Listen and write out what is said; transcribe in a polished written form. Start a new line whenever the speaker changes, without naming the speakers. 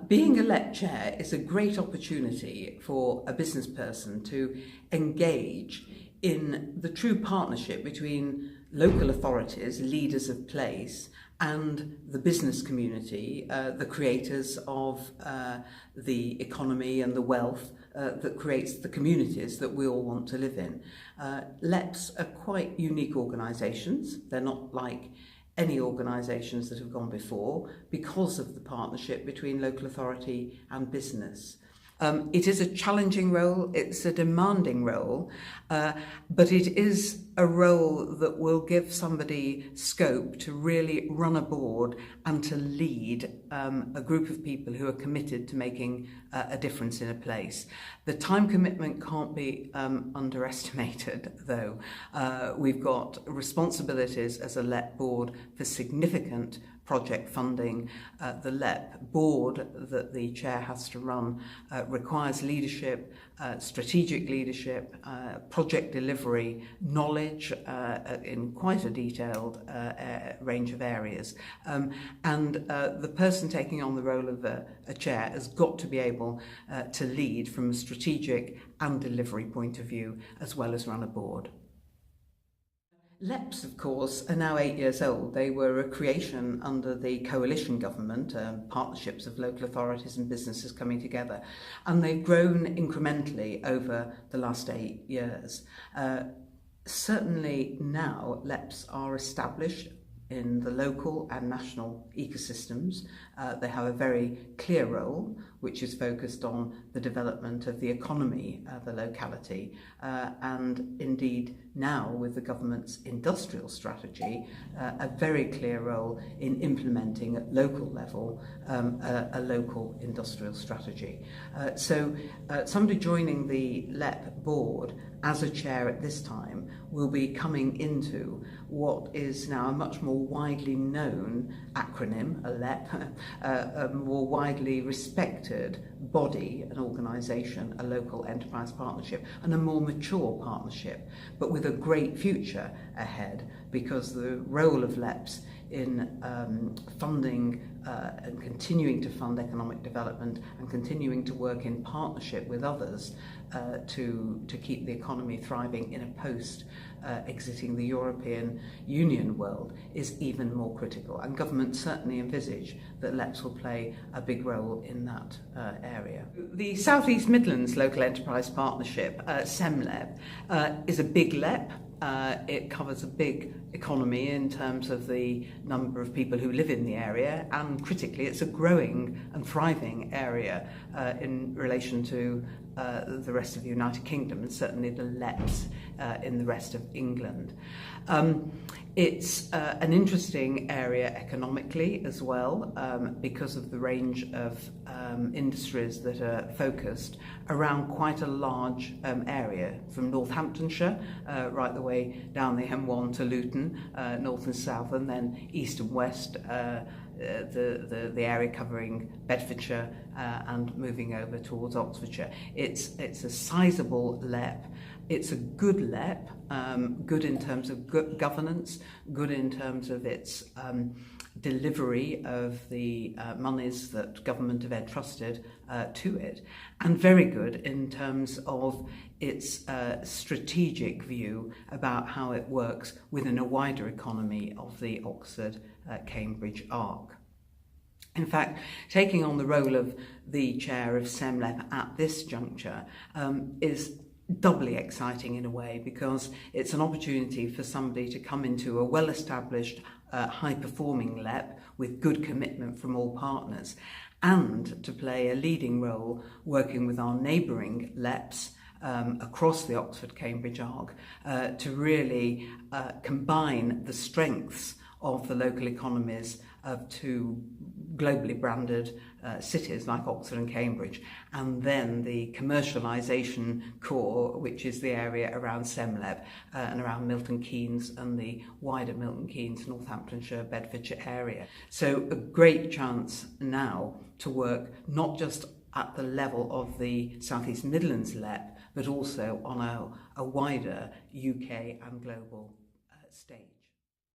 Being a LEP chair is a great opportunity for a business person to engage in the true partnership between local authorities, leaders of place, and the business community, the creators of the economy and the wealth that creates the communities that we all want to live in. LEPs are quite unique organisations. They're not like any organisations that have gone before because of the partnership between local authority and business. It is a challenging role, it's a demanding role, but it is a role that will give somebody scope to really run a board and to lead a group of people who are committed to making a difference in a place. The time commitment can't be underestimated, though. We've got responsibilities as a LEP board for significant project funding. The LEP board that the chair has to run requires leadership, strategic leadership, project delivery, knowledge in quite a detailed range of areas. And the person taking on the role of a chair has got to be able to lead from a strategic and delivery point of view, as well as run a board. LEPs, of course, are now 8 years old. They were a creation under the coalition government, partnerships of local authorities and businesses coming together, and they've grown incrementally over the last 8 years. Certainly now LEPs are established in the local and national ecosystems. They have a very clear role, which is focused on the development of the economy of the locality, and indeed now with the government's industrial strategy, a very clear role in implementing at local level a local industrial strategy. So somebody joining the LEP board as a chair at this time will be coming into what is now a much more widely known acronym, a LEP, a more widely respected body, an organisation, a local enterprise partnership, and a more mature partnership, but with a great future ahead, because the role of LEPs in funding and continuing to fund economic development and continuing to work in partnership with others to keep the economy thriving in a post-exiting the European Union world is even more critical. And governments certainly envisage that LEPs will play a big role in that area. The South East Midlands Local Enterprise Partnership, SEMLEP, is a big LEP. It covers a big economy in terms of the number of people who live in the area, and critically it's a growing and thriving area in relation to the rest of the United Kingdom, and certainly the LEPs in the rest of England. It's an interesting area economically as well, because of the range of industries that are focused around quite a large area, from Northamptonshire right the way down the M1 to Luton, north and south, and then east and west, the area covering Bedfordshire and moving over towards Oxfordshire. It's a sizable LEP. It's a good LEP, good in terms of good governance, good in terms of its delivery of the monies that government have entrusted to it, and very good in terms of its strategic view about how it works within a wider economy of the Oxford-Cambridge arc. In fact, taking on the role of the chair of SEMLEP at this juncture is doubly exciting in a way, because it's an opportunity for somebody to come into a well-established, high-performing LEP with good commitment from all partners, and to play a leading role working with our neighbouring LEPs across the Oxford-Cambridge arc to really combine the strengths of the local economies of two globally branded cities like Oxford and Cambridge, and then the commercialisation core, which is the area around SEMLEP and around Milton Keynes and the wider Milton Keynes, Northamptonshire, Bedfordshire area. So a great chance now to work not just at the level of the South East Midlands LEP, but also on a wider UK and global stage.